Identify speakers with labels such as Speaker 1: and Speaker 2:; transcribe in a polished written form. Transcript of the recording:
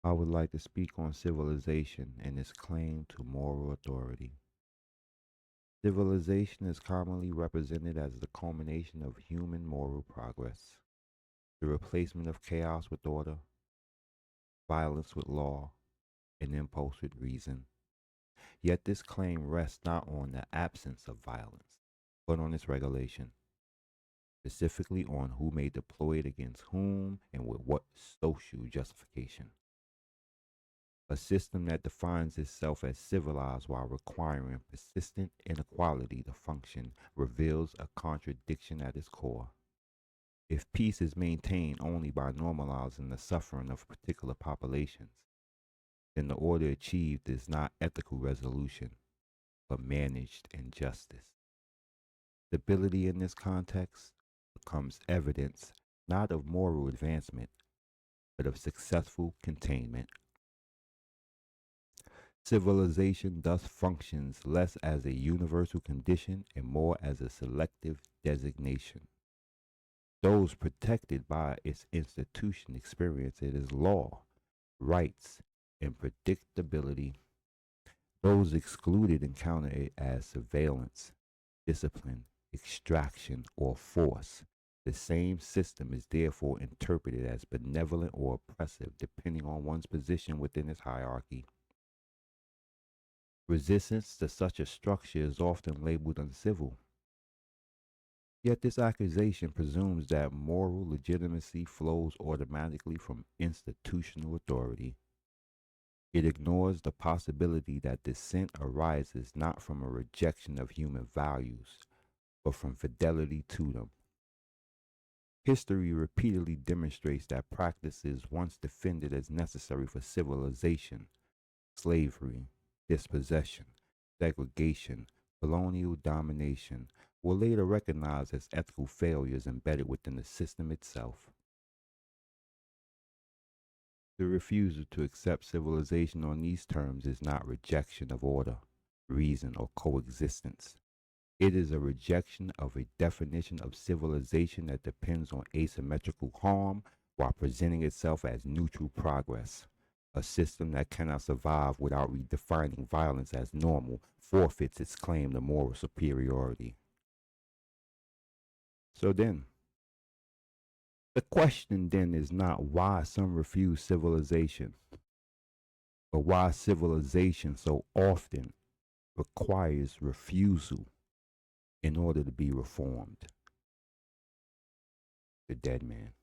Speaker 1: I would like to speak on civilization and its claim to moral authority. Civilization is commonly represented as the culmination of human moral progress, the replacement of chaos with order, violence with law, and impulse with reason. Yet this claim rests not on the absence of violence, but on its regulation, specifically on who may deploy it against whom and with what social justification. A system that defines itself as civilized while requiring persistent inequality to function reveals a contradiction at its core. If peace is maintained only by normalizing the suffering of particular populations, then the order achieved is not ethical resolution, but managed injustice. Stability in this context becomes evidence not of moral advancement, but of successful containment. Civilization thus functions less as a universal condition and more as a selective designation. Those protected by its institution experience it as law, rights, and predictability. Those excluded encounter it as surveillance, discipline, extraction, or force. The same system is therefore interpreted as benevolent or oppressive depending on one's position within its hierarchy. Resistance to such a structure is often labeled uncivil. Yet this accusation presumes that moral legitimacy flows automatically from institutional authority. It ignores the possibility that dissent arises not from a rejection of human values, but from fidelity to them. History repeatedly demonstrates that practices once defended as necessary for civilization, slavery, dispossession, segregation, colonial domination, were later recognized as ethical failures embedded within the system itself. The refusal to accept civilization on these terms is not rejection of order, reason, or coexistence. It is a rejection of a definition of civilization that depends on asymmetrical harm while presenting itself as neutral progress. A system that cannot survive without redefining violence as normal forfeits its claim to moral superiority. So then, the question then is not why some refuse civilization, but why civilization so often requires refusal in order to be reformed. The dead man.